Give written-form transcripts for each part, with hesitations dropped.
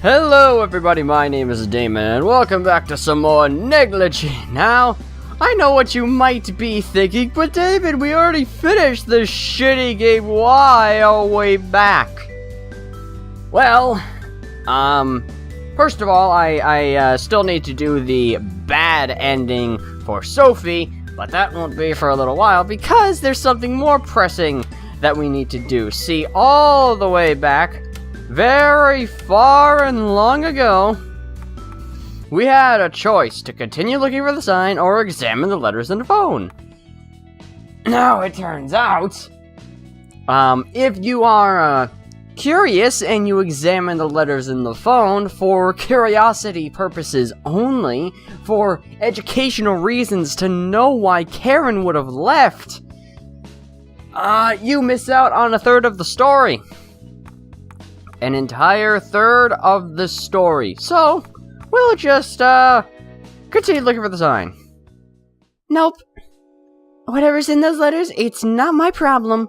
Hello everybody, my name is Damon, and welcome back to some more Negligee. Now, I know what you might be thinking, but David, we already finished this shitty game while way back. Well, first of all, I still need to do the bad ending for Sophie, but that won't be for a little while, because there's something more pressing that we need to do. See, all the way back, very far and long ago, we had a choice to continue looking for the sign or examine the letters in the phone. Now, it turns out, if you are curious and you examine the letters in the phone for curiosity purposes only, for educational reasons to know why Karen would have left, you miss out on a third of the story. An entire third of the story. So, we'll just, continue looking for the sign. Nope. Whatever's in those letters, it's not my problem.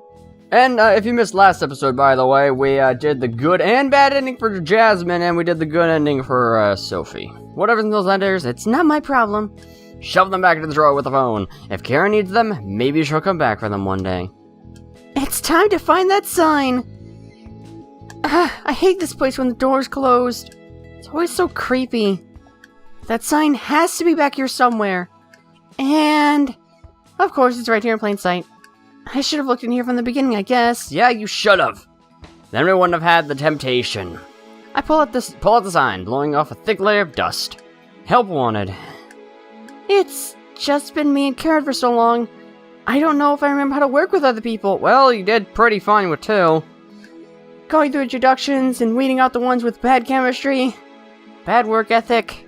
And, if you missed last episode, by the way, we, did the good and bad ending for Jasmine, and we did the good ending for, Sophie. Whatever's in those letters, it's not my problem. Shove them back into the drawer with the phone. If Karen needs them, maybe she'll come back for them one day. It's time to find that sign. I hate this place when the door's closed. It's always so creepy. That sign has to be back here somewhere. And, of course, it's right here in plain sight. I should have looked in here from the beginning, I guess. Yeah, you should have. Then we wouldn't have had the temptation. I pull out the sign, blowing off a thick layer of dust. Help wanted. It's just been me and Karen for so long. I don't know if I remember how to work with other people. Well, you did pretty fine with two. Going through introductions and weeding out the ones with bad chemistry, bad work ethic,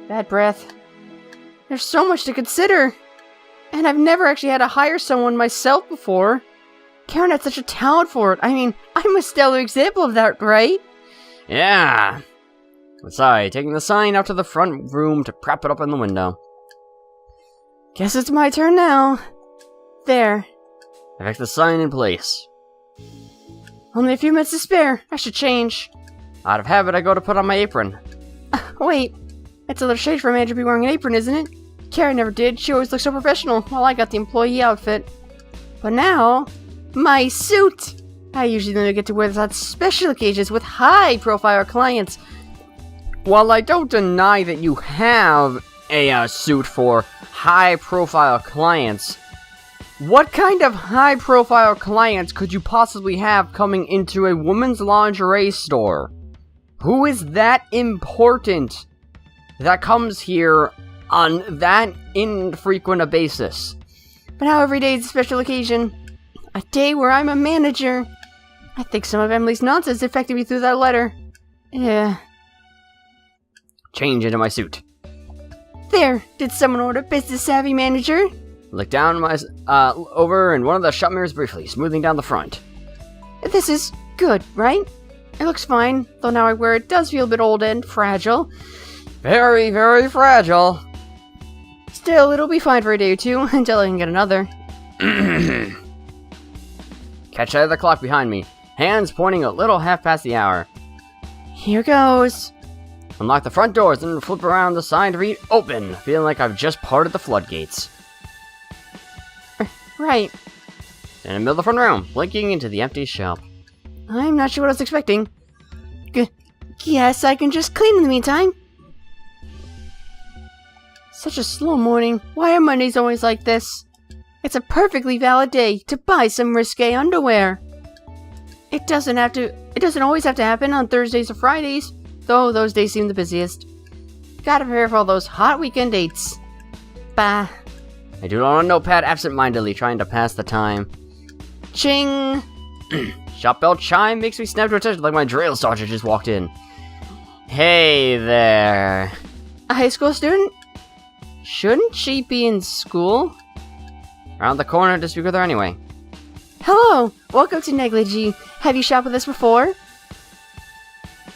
bad breath. There's so much to consider. And I've never actually had to hire someone myself before. Karen had such a talent for it. I mean, I'm a stellar example of that, right? Yeah. Besides, taking the sign out to the front room to prop it up in the window. Guess it's my turn now. There. I fix the sign in place. Only a few minutes to spare. I should change. Out of habit, I go to put on my apron. Wait. It's a little shade for a manager to be wearing an apron, isn't it? Karen never did. She always looked so professional while I got the employee outfit. But now, my suit! I usually only get to wear this on special occasions with high-profile clients. While I don't deny that you have a suit for high-profile clients, what kind of high-profile clients could you possibly have coming into a woman's lingerie store? Who is that important that comes here on that infrequent a basis? But now every day is a special occasion. A day where I'm a manager. I think some of Emily's nonsense affected me through that letter. Yeah. Change into my suit. There! Did someone order business savvy manager? Look down my, over in one of the shop mirrors briefly, smoothing down the front. This is good, right? It looks fine, though now I wear it does feel a bit old and fragile. Very, very fragile. Still, it'll be fine for a day or two, until I can get another. Catch sight of the clock behind me, hands pointing a little half past the hour. Here goes. Unlock the front doors and flip around the sign to read open, feeling like I've just parted the floodgates. Right. In the middle of the front room, blinking into the empty shop. I'm not sure what I was expecting. Guess I can just clean in the meantime. Such a slow morning. Why are Mondays always like this? It's a perfectly valid day to buy some risque underwear. It doesn't always have to happen on Thursdays or Fridays, though those days seem the busiest. Gotta prepare for all those hot weekend dates. Bah. I do it on a notepad absent-mindedly, trying to pass the time. Ching! Shop bell chime makes me snap to attention like my drill sergeant just walked in. Hey there. A high school student? Shouldn't she be in school? Around the corner to speak with her anyway. Hello! Welcome to Negligee. Have you shopped with us before?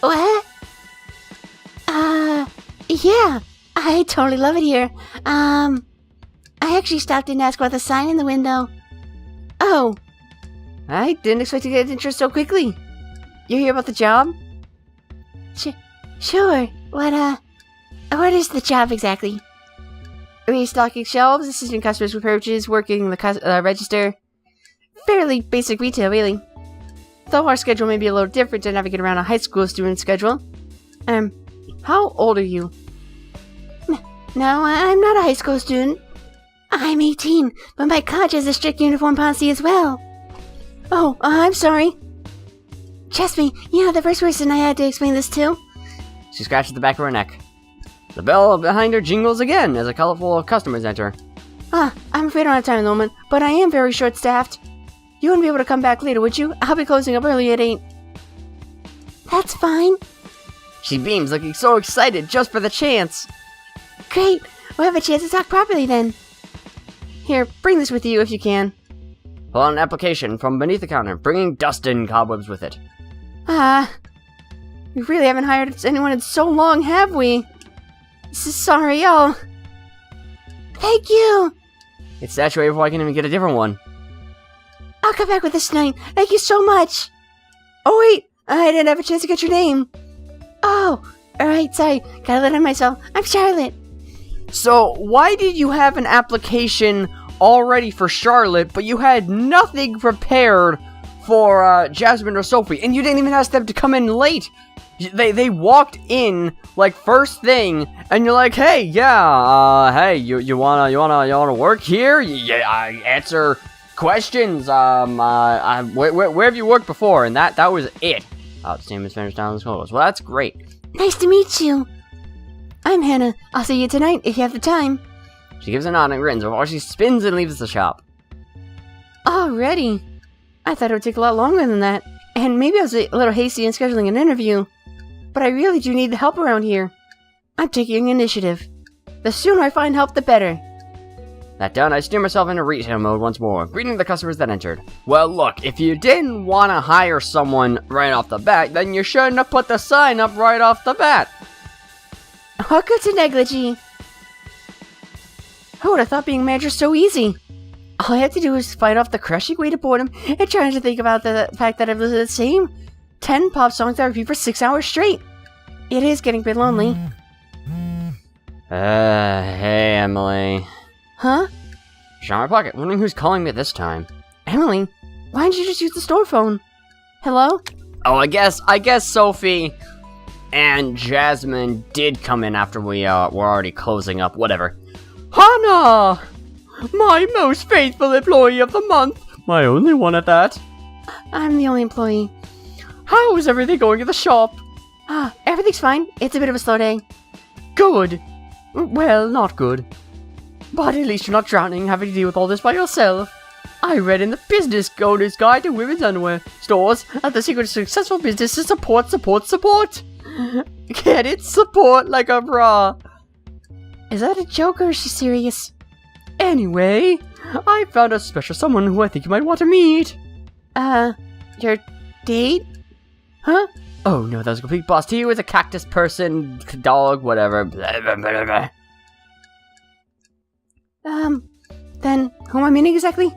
What? Yeah. I totally love it here. I actually stopped in to ask about the sign in the window. Oh. I didn't expect to get interest so quickly. You hear about the job? Sure. What is the job exactly? Restocking shelves, assisting customers with purchases, working the register. Fairly basic retail, really. Though our schedule may be a little different to navigate around a high school student schedule. How old are you? No, I'm not a high school student. I'm 18, but my college has a strict uniform policy as well. Oh, I'm sorry. Jasmine, you're the first person I had to explain this to. She scratches the back of her neck. The bell behind her jingles again as a colorful customers enter. I'm afraid I don't have time at the moment, but I am very short-staffed. You wouldn't be able to come back later, would you? I'll be closing up early at 8. That's fine. She beams, looking so excited just for the chance. Great. We'll have a chance to talk properly then. Here, bring this with you if you can. Pull out an application from beneath the counter, bringing dust and cobwebs with it. We really haven't hired anyone in so long, have we? Sorry, Thank you! It's saturated before I can even get a different one. I'll come back with this tonight. Thank you so much! Oh wait, I didn't have a chance to get your name. Oh, alright, sorry. Gotta let on myself. I'm Charlotte. So, why did you have an application already for Charlotte, but you had nothing prepared for Jasmine or Sophie, and you didn't even ask them to come in late? They walked in like first thing, and you're like, hey, yeah, hey, you wanna work here? Yeah, answer questions. Where have you worked before? And that was it. Oh, its name is finished down the schools. Well, that's great. Nice to meet you. I'm Hannah. I'll see you tonight if you have the time. She gives a nod and grins before she spins and leaves the shop. Already? I thought it would take a lot longer than that, and maybe I was a little hasty in scheduling an interview. But I really do need the help around here. I'm taking initiative. The sooner I find help, the better. That done, I steer myself into retail mode once more, greeting the customers that entered. Well, look, if you didn't want to hire someone right off the bat, then you shouldn't have put the sign up right off the bat. Welcome to Negligee. Who would have thought being a manager so easy? All I have to do is fight off the crushing weight of boredom and try to think about the fact that I've listened to the same 10 pop songs that I repeat for 6 hours straight. It is getting a bit lonely. Hey, Emily. Huh? She's in my pocket, wondering who's calling me this time. Emily? Why didn't you just use the store phone? Hello? Oh, I guess Sophie and Jasmine did come in after we were already closing up, whatever. Hannah! My most faithful employee of the month! My only one at that. I'm the only employee. How is everything going at the shop? Everything's fine. It's a bit of a slow day. Good. Well, not good. But at least you're not drowning having to deal with all this by yourself. I read in the Business Owner's Guide to Women's Underwear Stores that the secret to successful business is support. Get it? Support like a bra. Is that a joke or is she serious? Anyway, I found a special someone who I think you might want to meet. Your date? Huh? Oh no, that was a complete bust. He was a cactus person, dog, whatever. Blah, blah, blah, blah. Then, who am I meeting exactly?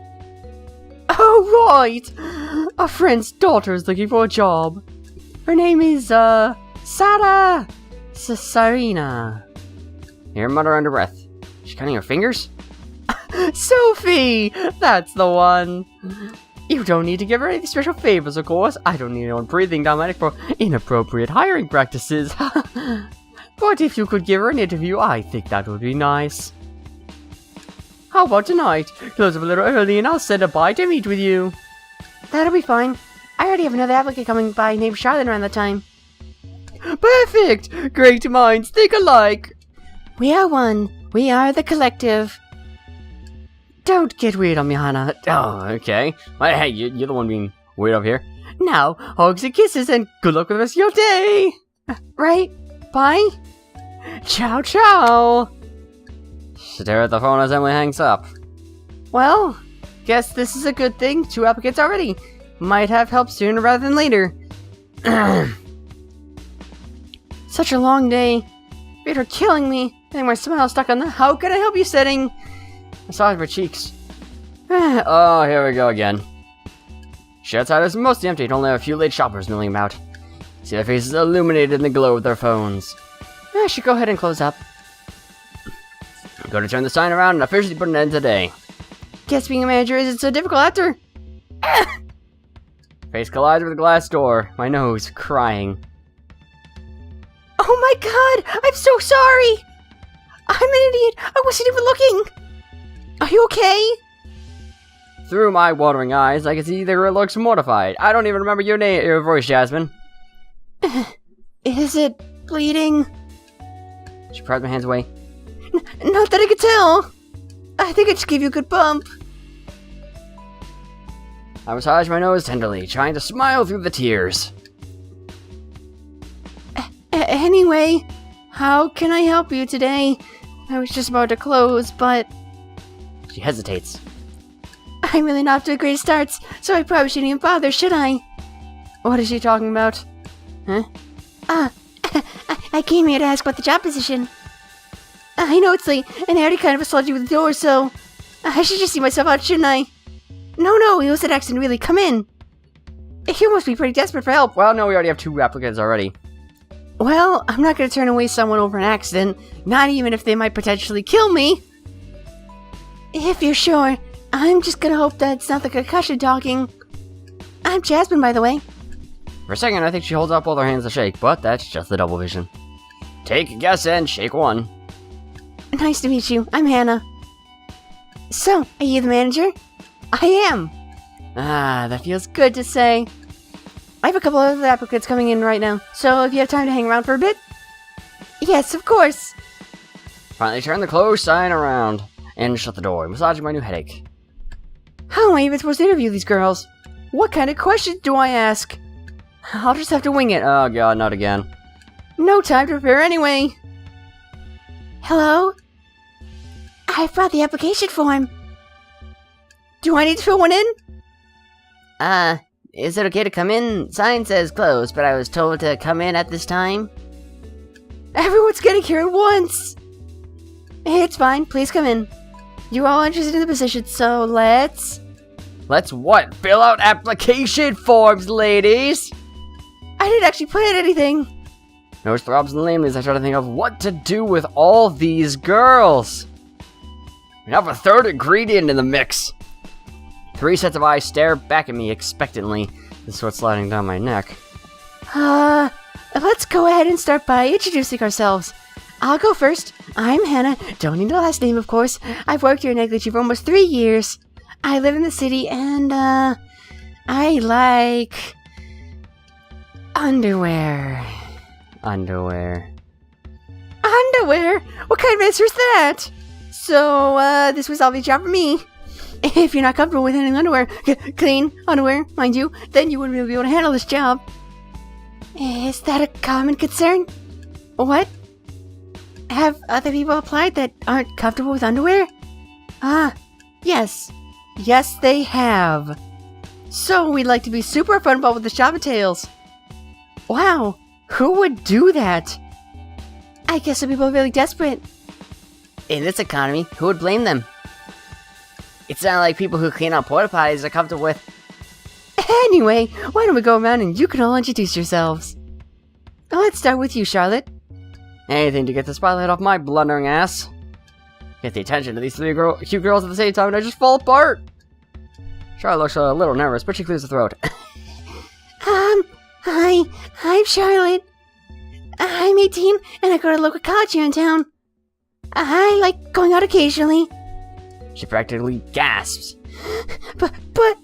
Oh, right! A friend's daughter is looking for a job. Her name is, Sarina. Hear her mutter under breath. She's cutting her fingers? Sophie! That's the one! You don't need to give her any special favors, of course. I don't need anyone breathing down my neck for inappropriate hiring practices. But if you could give her an interview, I think that would be nice. How about tonight? Close up a little early and I'll send a bye to meet with you. That'll be fine. I already have another applicant coming by named Charlotte around that time. Perfect! Great minds think alike. We are one. We are the collective. Don't get weird on me, Hannah. Oh, okay. Well, hey, you're the one being weird up here. Now, hugs and kisses and good luck with the rest of your day. Right? Bye? Ciao, ciao. Stare at the phone as Emily hangs up. Well, guess this is a good thing. 2 applicants already. Might have help sooner rather than later. Such a long day. Feet are killing me. And my smile stuck on the how can I help you setting. Massage her cheeks. Oh, here we go again. Shit outside is mostly empty, only a few late shoppers milling about. See their faces illuminated in the glow of their phones. I should go ahead and close up. I'm going to turn the sign around and officially put an end today. Guess being a manager isn't so difficult after. Face collides with a glass door. My nose crying. Oh my god! I'm so sorry! I'm an idiot! I wasn't even looking! Are you okay? Through my watering eyes, I can see the girl looks mortified. I don't even remember your voice, Jasmine. Is it bleeding? She pried my hands away. Not that I could tell. I think I just gave you a good bump. I massaged my nose tenderly, trying to smile through the tears. Anyway, how can I help you today? I was just about to close, but... She hesitates. I'm really not off to the greatest starts, so I probably shouldn't even bother, should I? What is she talking about? Huh? I came here to ask about the job position. I know it's late, and I already kind of assaulted you with the door, so... I should just see myself out, shouldn't I? No, it was an accident, really. Come in. You must be pretty desperate for help. Well, no, we already have 2 applicants already. Well, I'm not going to turn away someone over an accident, not even if they might potentially kill me. If you're sure, I'm just going to hope that's not the concussion talking. I'm Jasmine, by the way. For a second, I think she holds up both her hands to shake, but that's just the double vision. Take a guess and shake one. Nice to meet you. I'm Hannah. So, are you the manager? I am. Ah, that feels good to say. I have a couple of other applicants coming in right now, so if you have time to hang around for a bit? Yes, of course. Finally turn the closed sign around and shut the door, massaging my new headache. How am I even supposed to interview these girls? What kind of questions do I ask? I'll just have to wing it. Oh god, not again. No time to prepare anyway. Hello? I brought the application form. Do I need to fill one in? Is it okay to come in? Sign says closed, but I was told to come in at this time. Everyone's getting here at once. It's fine, please come in. You're all interested in the position, so let's... Let's what? Fill out application forms, ladies! I didn't actually plan anything. Nose throbs and lame as I try to think of what to do with all these girls. We have a third ingredient in the mix. 3 sets of eyes stare back at me expectantly. This is what's sliding down my neck. Let's go ahead and start by introducing ourselves. I'll go first. I'm Hannah. Don't need a last name, of course. I've worked here in Negligee for almost 3 years. I live in the city, and, I like... underwear. Underwear? What kind of answer is that? So, this was all the job for me. If you're not comfortable with handling underwear, clean underwear, mind you, then you wouldn't really be able to handle this job. Is that a common concern? What? Have other people applied that aren't comfortable with underwear? Yes. Yes, they have. So, we'd like to be super fun involved with this job entails. Wow, who would do that? I guess some people are really desperate. In this economy, who would blame them? It's not like people who clean out porta potties are comfortable with. Anyway, why don't we go around and you can all introduce yourselves. Let's start with you, Charlotte. Anything to get the spotlight off my blundering ass. Get the attention of these 3 cute girls at the same time and I just fall apart. Charlotte looks a little nervous, but she clears her throat. Hi, I'm Charlotte. I'm 18 and I go to a local college here in town. I like going out occasionally. She practically gasps. But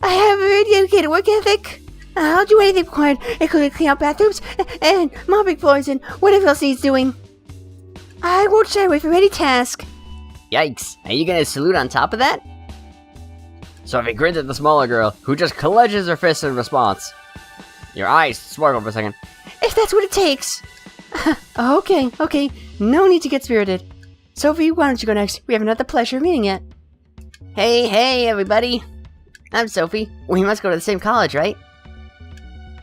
I have a very dedicated work ethic. I'll do anything required, including clean out bathrooms and mopping floors and whatever else needs doing. I won't shy away from any task. Yikes, are you gonna salute on top of that? Sophie grins at the smaller girl, who just clenches her fist in response. Your eyes sparkle for a second. If that's what it takes. Okay, no need to get spirited. Sophie, why don't you go next? We haven't had the pleasure of meeting yet. Hey, everybody. I'm Sophie. We must go to the same college, right?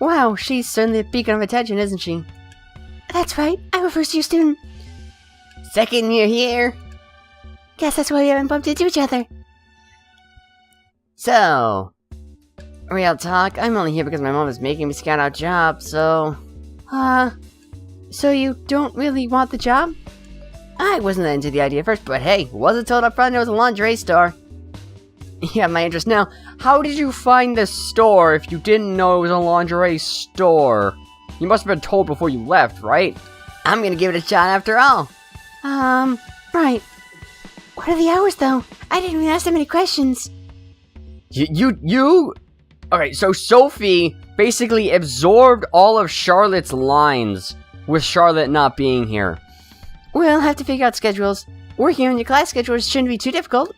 Wow, she's certainly a beacon of attention, isn't she? That's right, I'm a first-year student. Second year here. Guess that's why we haven't bumped into each other. So, real talk, I'm only here because my mom is making me scout out jobs, so... So you don't really want the job? I wasn't into the idea at first, but hey, wasn't told up front it was a lingerie store. You have my interest now. How did you find this store if you didn't know it was a lingerie store? You must have been told before you left, right? I'm gonna give it a shot after all. Right. What are the hours, though? I didn't even ask that many questions. You? Okay, so Sophie basically absorbed all of Charlotte's lines with Charlotte not being here. We'll have to figure out schedules. Working on your class schedules shouldn't be too difficult.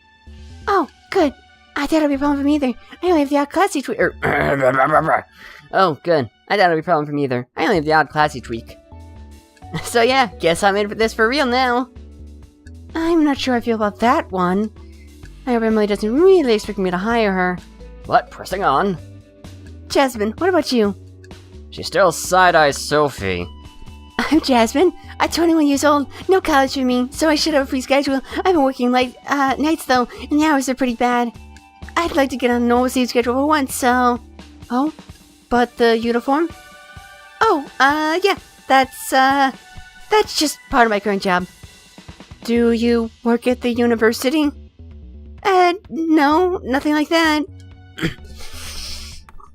Oh, good. I thought it'd be a problem for me either. I only have the odd class each week. Oh, good. I doubt it'll be a problem for me either. I only have the odd class each week. So yeah, guess I'm in for this for real now. I'm not sure I feel about that one. I hope Emily doesn't really expect me to hire her. What? Pressing on? Jasmine, what about you? She still side-eyes Sophie. I'm Jasmine. I'm 21 years old. No college for me, so I should have a free schedule. I've been working late nights though, and the hours are pretty bad. I'd like to get on a normal sleep schedule for once, so... Oh? But the uniform? Oh, yeah. That's just part of my current job. Do you work at the university? No, nothing like that.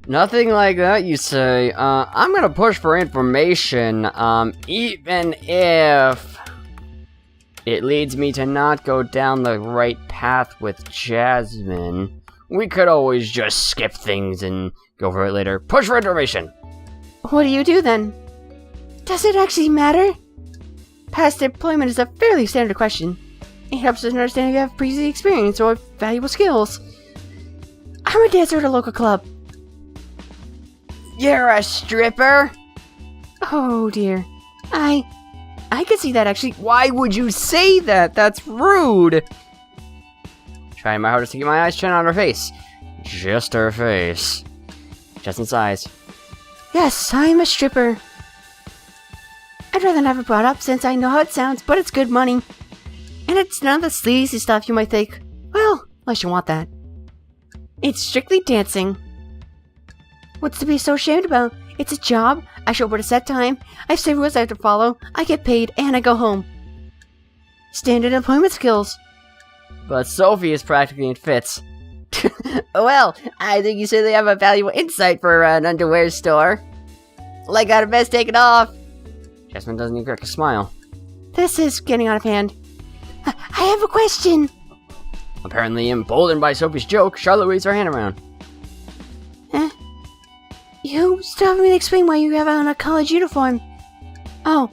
Nothing like that, you say. I'm gonna push for information, even if it leads me to not go down the right path with Jasmine. We could always just skip things and go for it later. Push for information! What do you do then? Does it actually matter? Past employment is a fairly standard question. It helps us understand if you have previous experience or valuable skills. I'm a dancer at a local club. You're a stripper? Oh dear. I could see that actually. Why would you say that? That's rude! Trying my hardest to keep my eyes shut on her face. Just her face. Jasmine's eyes. Yes, I'm a stripper. I'd rather not have it brought up since I know how it sounds, but it's good money. And it's none of the sleazy stuff you might think. Well, unless you want that. It's strictly dancing. What's to be so ashamed about? It's a job. I show up at a set time. I have set rules I have to follow. I get paid, and I go home. Standard employment skills. But Sophie is practically in fits. Well, I think you certainly have a valuable insight for an underwear store. Like how to best take it off. Jasmine doesn't even crack a smile. This is getting out of hand. I have a question. Apparently emboldened by Sophie's joke, Charlotte waves her hand around. You still haven't really explained why you have on a college uniform. Oh,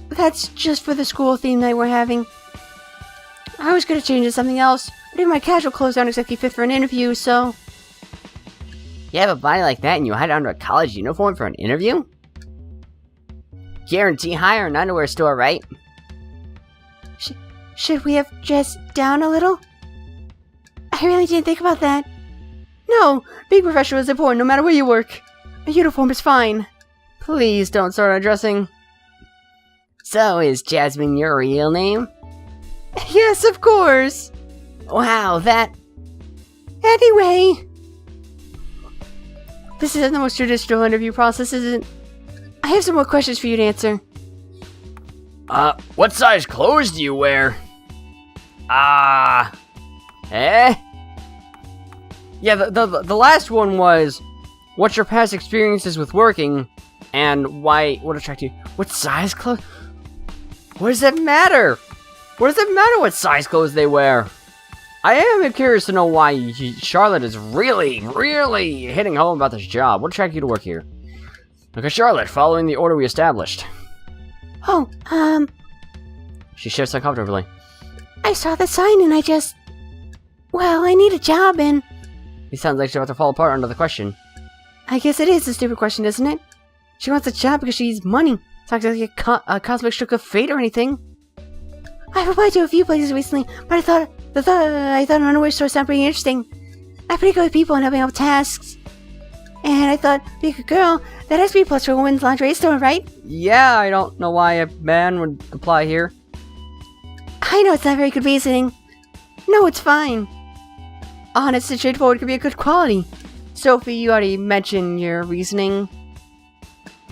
that's just for the school theme night we're having. I was gonna change it to something else, but even my casual clothes aren't exactly fit for an interview, so... You have a body like that and you hide under a college uniform for an interview? Guarantee hire an underwear store, right? Should we have dressed down a little? I really didn't think about that. No, being professional is important no matter where you work. A uniform is fine. Please don't start undressing. So, is Jasmine your real name? Yes, of course. Wow, that... Anyway. This isn't the most traditional interview process, is it? I have some more questions for you to answer. What size clothes do you wear? Yeah, the last one was, what's your past experiences with working, and what attracted you? What size clothes? What does that matter? What does it matter what size clothes they wear? I am curious to know why Charlotte is really, really hitting home about this job. What attracted you to work here? Okay, Charlotte, following the order we established. Oh, She shifts uncomfortably. I saw the sign and I just... Well, I need a job and... He sounds like she's about to fall apart under the question. I guess it is a stupid question, isn't it? She wants a job because she needs money. It's not like a cosmic stroke of fate or anything. I've applied to a few places recently, but I thought an underwear store sounded pretty interesting. I'm pretty good with people and helping out with tasks. And I thought, being a good girl, that has to be a plus for a women's lingerie store, right? Yeah, I don't know why a man would apply here. I know it's not very good reasoning. No, it's fine. Honest and straightforward could be a good quality. Sophie, you already mentioned your reasoning.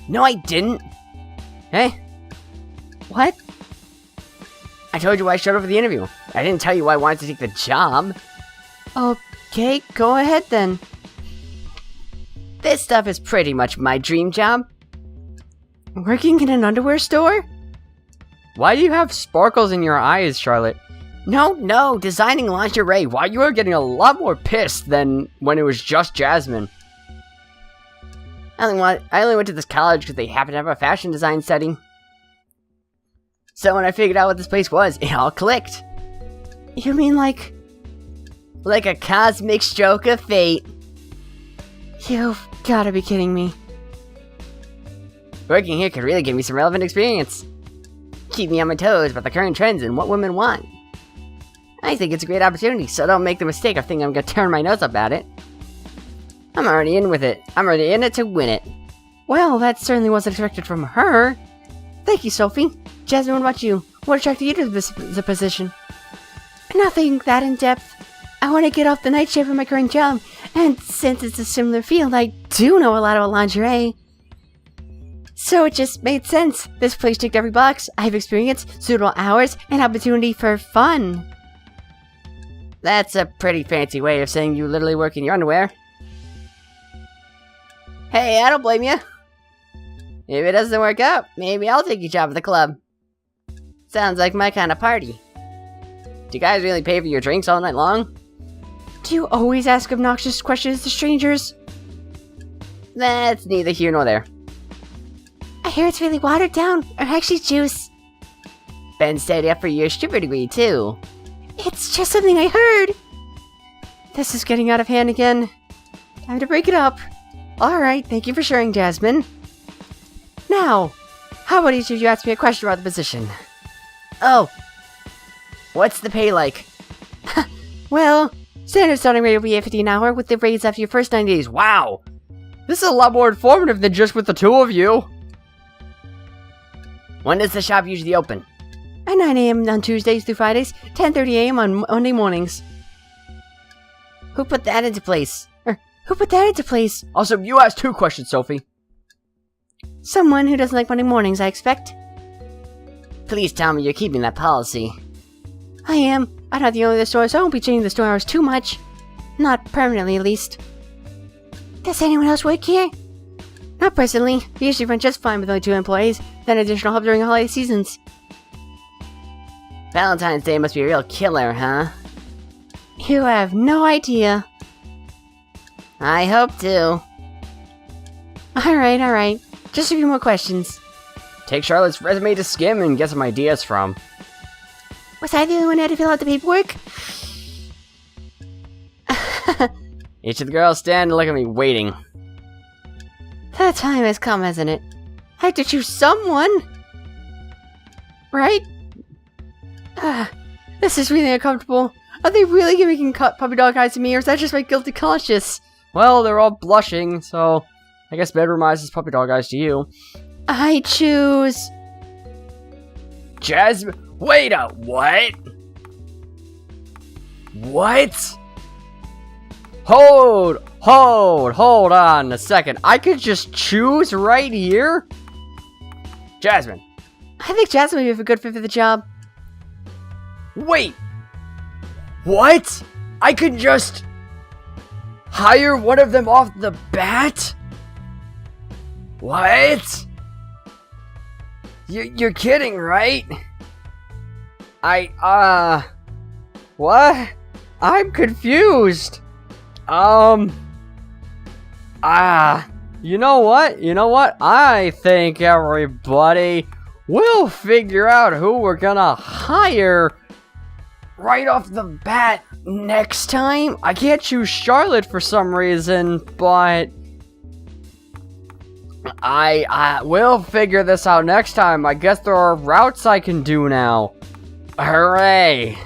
No, I didn't. Hey? What? I told you why I showed up for the interview. I didn't tell you why I wanted to take the job. Okay, go ahead then. This stuff is pretty much my dream job. Working in an underwear store? Why do you have sparkles in your eyes, Charlotte? No, designing lingerie. Why, you are getting a lot more pissed than when it was just Jasmine. I only went to this college because they happen to have a fashion design setting. So when I figured out what this place was, it all clicked. You mean like a cosmic stroke of fate. You've gotta be kidding me. Working here could really give me some relevant experience. Keep me on my toes about the current trends and what women want. I think it's a great opportunity, so don't make the mistake of thinking I'm gonna turn my nose up at it. I'm already in with it. I'm already in it to win it. Well, that certainly wasn't expected from her. Thank you, Sophie. Jasmine, what about you? What attracted you to the position? Nothing that in-depth. I want to get off the night shift of my current job, and since it's a similar field, I do know a lot about lingerie. So it just made sense. This place ticked every box. I have experience, suitable hours, and opportunity for fun. That's a pretty fancy way of saying you literally work in your underwear. Hey, I don't blame you. If it doesn't work out, maybe I'll take your job at the club. Sounds like my kind of party. Do you guys really pay for your drinks all night long? Do you always ask obnoxious questions to strangers? That's neither here nor there. I hear it's really watered down, or actually juice. Been steady up for your stripper degree, too. It's just something I heard. This is getting out of hand again. Time to break it up. Alright, thank you for sharing, Jasmine. Now, how about each of you ask me a question about the position? Oh. What's the pay like? Well, standard starting rate will be $8.50 an hour with the raise after your first 90 days. Wow. This is a lot more informative than just with the two of you. When does the shop usually open? At 9 a.m. on Tuesdays through Fridays, 10:30 a.m. on Monday mornings. Who put that into place? Who put that into place? Also, you asked 2 questions, Sophie. Someone who doesn't like Monday mornings, I expect. Please tell me you're keeping that policy. I am. I'm not the owner of the store, so I won't be changing the store hours too much. Not permanently, at least. Does anyone else work here? Not presently. We usually run just fine with only 2 employees, then additional help during holiday seasons. Valentine's Day must be a real killer, huh? You have no idea. I hope to. Alright. Just a few more questions. Take Charlotte's resume to skim and get some ideas from. Was I the only one who had to fill out the paperwork? Each of the girls stand and look at me waiting. The time has come, hasn't it? I have to choose someone! Right? This is really uncomfortable. Are they really giving puppy dog eyes to me, or is that just my guilty conscience? Well, they're all blushing, so I guess bedroom eyes is puppy dog eyes to you. I choose... Jasmine... Wait a... What? What? Hold on a second. I could just choose right here? Jasmine. I think Jasmine would be a good fit for the job. Wait. What? I could just... hire one of them off the bat? What? You're kidding, right? What? I'm confused. You know what? I think everybody will figure out who we're gonna hire right off the bat next time. I can't choose Charlotte for some reason, but I will figure this out next time. I guess there are routes I can do now. Hooray!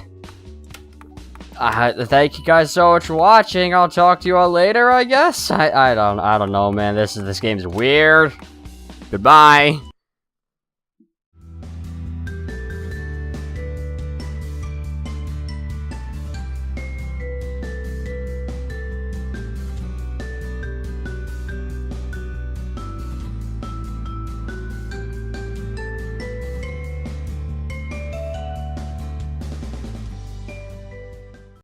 Thank you guys so much for watching. I'll talk to you all later, I guess. I don't know, man. This game's weird. Goodbye.